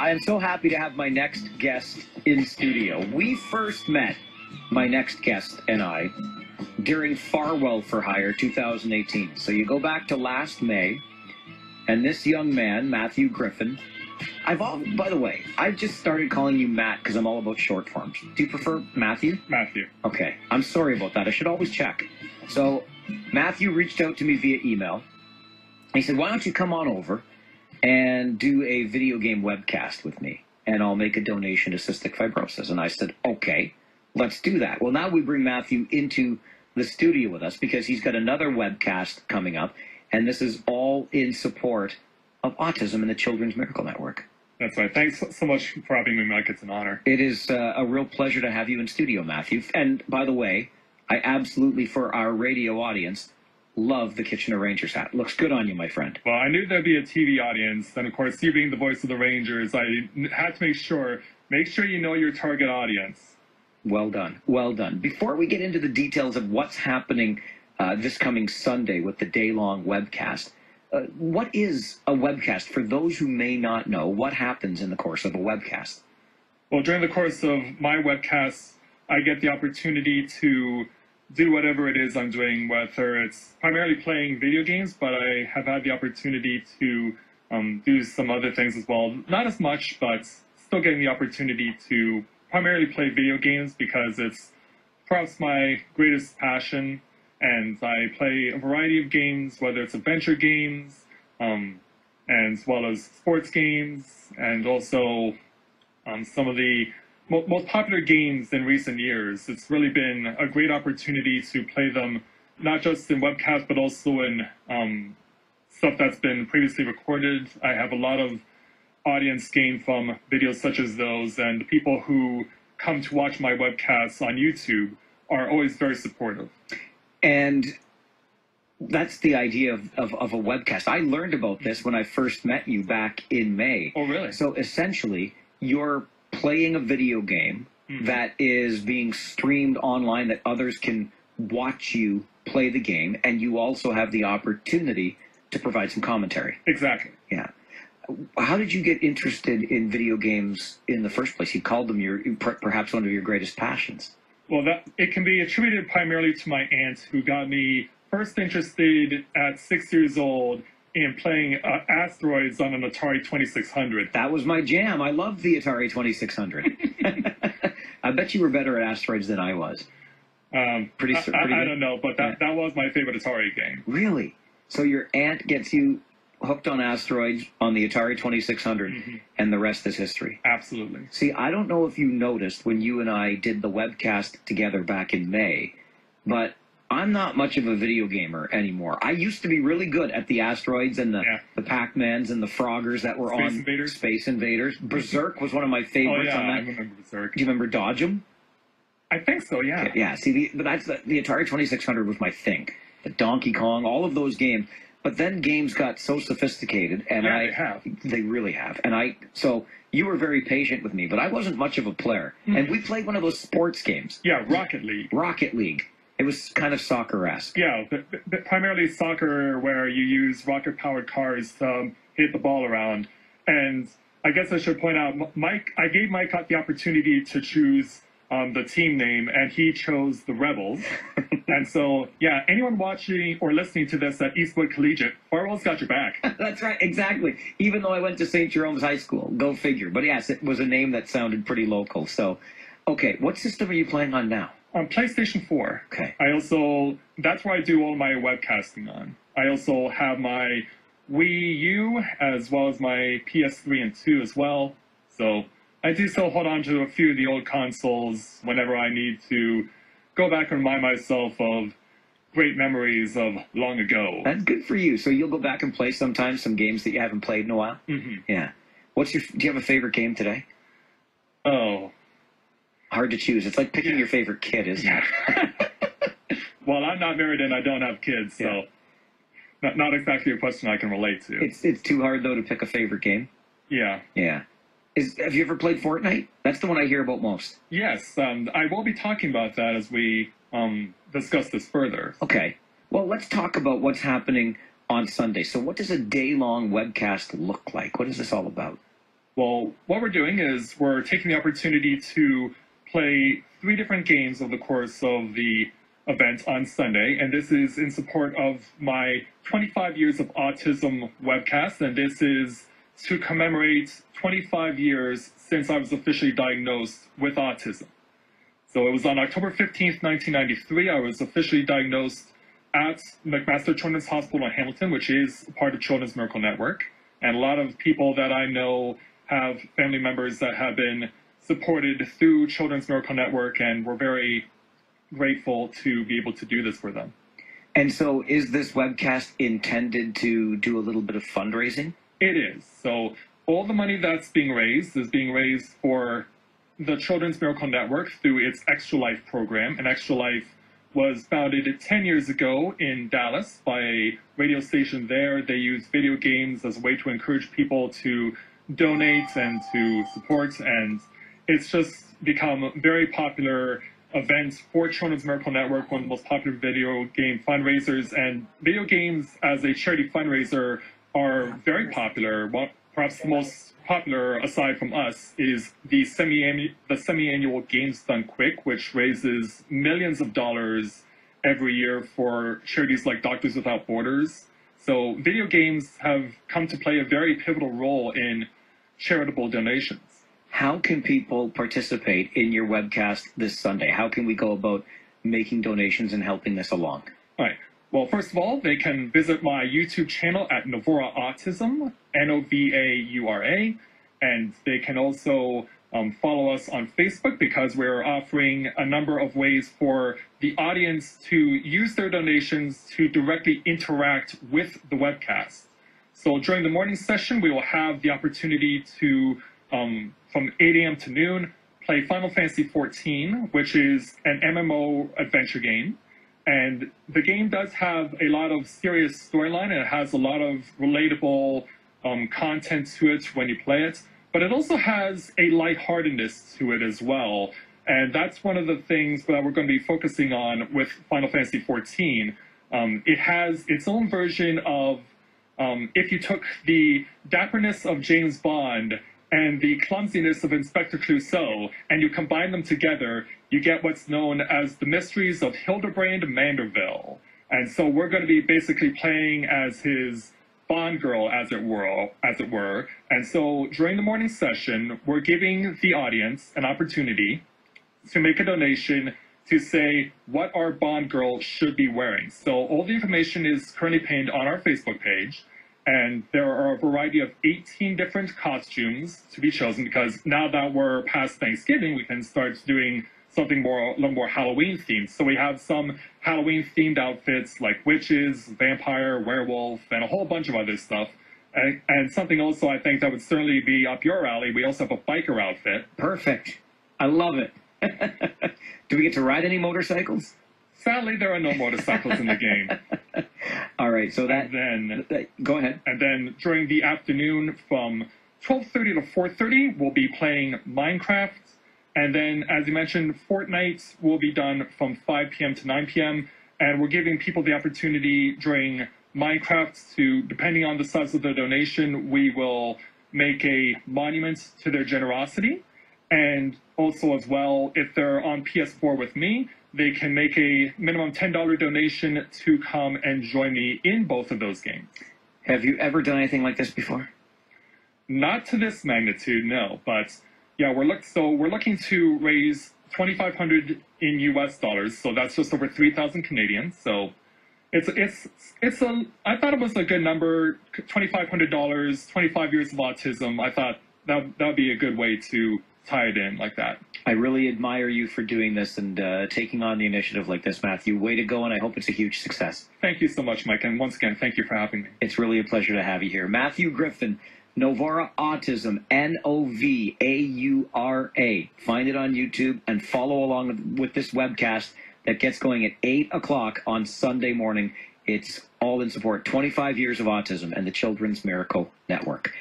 I am so happy to have my next guest in studio. We first met, my next guest and I, during Farwell for Hire 2018. So you go back to last May, and this young man, Matthew Griffin, by the way, I've just started calling you Matt because I'm all about short forms. Do you prefer Matthew? Matthew. Okay, I'm sorry about that. I should always check. So Matthew reached out to me via email. He said, why don't you come on over and do a video game webcast with me, and I'll make a donation to cystic fibrosis. And I said, okay, let's do that. Well, now we bring Matthew into the studio with us because he's got another webcast coming up, and this is all in support of autism and the Children's Miracle Network. That's right. Thanks so much for having me, Mike. It's an honor. It is a real pleasure to have you in studio, Matthew. And by the way, I absolutely, for our radio audience, love the Kitchener Rangers hat. Looks good on you, my friend. Well, I knew there'd be a TV audience, and of course, you being the voice of the Rangers, I had to make sure you know your target audience. Well done. Well done. Before we get into the details of what's happening this coming Sunday with the day-long webcast, what is a webcast? For those who may not know, what happens in the course of a webcast? Well, during the course of my webcasts, I get the opportunity to do whatever it is I'm doing, whether it's primarily playing video games, but I have had the opportunity to do some other things as well. Not as much, but still getting the opportunity to primarily play video games because it's perhaps my greatest passion. And I play a variety of games, whether it's adventure games, and as well as sports games, and also some of the most popular games in recent years. It's really been a great opportunity to play them, not just in webcasts, but also in stuff that's been previously recorded. I have a lot of audience gained from videos such as those, and the people who come to watch my webcasts on YouTube are always very supportive. And that's the idea of a webcast. I learned about this when I first met you back in May. Oh, really? So essentially, you're playing a video game that is being streamed online that others can watch you play the game, and you also have the opportunity to provide some commentary. Exactly. Yeah. How did you get interested in video games in the first place? You called them perhaps one of your greatest passions. Well, it can be attributed primarily to my aunt, who got me first interested at 6 years old in playing Asteroids on an Atari 2600. That was my jam. I loved the Atari 2600. I bet you were better at Asteroids than I was. Pretty I don't know, but that was my favorite Atari game. Really? So your aunt gets you hooked on Asteroids on the Atari 2600, and the rest is history. Absolutely. See, I don't know if you noticed when you and I did the webcast together back in May, but I'm not much of a video gamer anymore. I used to be really good at the Asteroids and the Pac-Mans and the Froggers that were on Space Invaders. Berserk was one of my favorites on that. I remember Berserk. Do you remember Dodge 'em? I think so, yeah. Okay, yeah, see, the Atari 2600 was my thing. The Donkey Kong, all of those games. But then games got so sophisticated, and they really have. So you were very patient with me, but I wasn't much of a player. And we played one of those sports games. Yeah, Rocket League. Rocket League. It was kind of soccer-esque. Yeah, but primarily soccer, where you use rocket-powered cars to hit the ball around. And I guess I should point out, I gave Mike the opportunity to choose the team name, and he chose the Rebels. And so, yeah, anyone watching or listening to this at Eastwood Collegiate, Farwell's got your back. That's right, exactly. Even though I went to St. Jerome's High School, go figure. But yes, it was a name that sounded pretty local. So, okay, what system are you playing on now? On PlayStation 4. Okay. That's where I do all my webcasting on. I also have my Wii U, as well as my PS3 and 2 as well. So I do still hold on to a few of the old consoles whenever I need to go back and remind myself of great memories of long ago. That's good for you. So you'll go back and play sometimes some games that you haven't played in a while? Yeah. Do you have a favorite game today? Oh. Hard to choose. It's like picking your favorite kid, isn't it? Well, I'm not married and I don't have kids, so not exactly a question I can relate to. It's too hard, though, to pick a favorite game? Yeah. Yeah. Have you ever played Fortnite? That's the one I hear about most. Yes, I will be talking about that as we discuss this further. Okay. Well, let's talk about what's happening on Sunday. So what does a day-long webcast look like? What is this all about? Well, what we're doing is we're taking the opportunity to play 3 different games over the course of the event on Sunday, and this is in support of my 25 years of autism webcast, and this is to commemorate 25 years since I was officially diagnosed with autism. So it was on October 15th, 1993, I was officially diagnosed at McMaster Children's Hospital in Hamilton, which is part of Children's Miracle Network, and a lot of people that I know have family members that have been supported through Children's Miracle Network, and we're very grateful to be able to do this for them. And so is this webcast intended to do a little bit of fundraising? It is. So all the money that's being raised is being raised for the Children's Miracle Network through its Extra Life program. And Extra Life was founded 10 years ago in Dallas by a radio station there. They use video games as a way to encourage people to donate and to support, and it's just become a very popular event for Children's Miracle Network, one of the most popular video game fundraisers, and video games as a charity fundraiser are very popular. Well, perhaps the most popular, aside from us, is the semi-annual Games Done Quick, which raises millions of dollars every year for charities like Doctors Without Borders. So video games have come to play a very pivotal role in charitable donations. How can people participate in your webcast this Sunday? How can we go about making donations and helping this along? All right. Well, first of all, they can visit my YouTube channel at Novora Autism, Novaura, and they can also follow us on Facebook, because we're offering a number of ways for the audience to use their donations to directly interact with the webcast. So during the morning session, we will have the opportunity to, from 8 a.m. to noon, play Final Fantasy XIV, which is an MMO adventure game. And the game does have a lot of serious storyline, and it has a lot of relatable content to it when you play it. But it also has a lightheartedness to it as well. And that's one of the things that we're going to be focusing on with Final Fantasy XIV. It has its own version of, if you took the dapperness of James Bond and the clumsiness of Inspector Clouseau, and you combine them together, you get what's known as the Mysteries of Hildebrand Manderville. And so we're going to be basically playing as his Bond girl, as it were. And so during the morning session, we're giving the audience an opportunity to make a donation to say what our Bond girl should be wearing. So all the information is currently pinned on our Facebook page, and there are a variety of 18 different costumes to be chosen, because now that we're past Thanksgiving, we can start doing something a little more Halloween themed. So we have some Halloween themed outfits like witches, vampire, werewolf, and a whole bunch of other stuff. And something also I think that would certainly be up your alley, we also have a biker outfit. Perfect. I love it. Do we get to ride any motorcycles? Sadly, there are no motorcycles in the game. All right, so go ahead. And then during the afternoon from 12:30 to 4:30, we'll be playing Minecraft. And then, as you mentioned, Fortnite will be done from 5 p.m. to 9 p.m. And we're giving people the opportunity during Minecraft to, depending on the size of the donation, we will make a monument to their generosity. And also as well, if they're on PS4 with me, they can make a minimum $10 donation to come and join me in both of those games. Have you ever done anything like this before? Not to this magnitude, no. But yeah, we're looking to raise $2,500 in US dollars, so that's just over 3,000 Canadian. So I thought it was a good number, $2,500, 25 years of autism. I thought that would be a good way to tie it in like that. I really admire you for doing this and taking on the initiative like this, Matthew. Way to go, and I hope it's a huge success. Thank you so much, Mike, and once again, thank you for having me. It's really a pleasure to have you here. Matthew Griffin, Novora Autism, Novaura. Find it on YouTube and follow along with this webcast that gets going at 8 o'clock on Sunday morning. It's all in support. 25 years of autism and the Children's Miracle Network.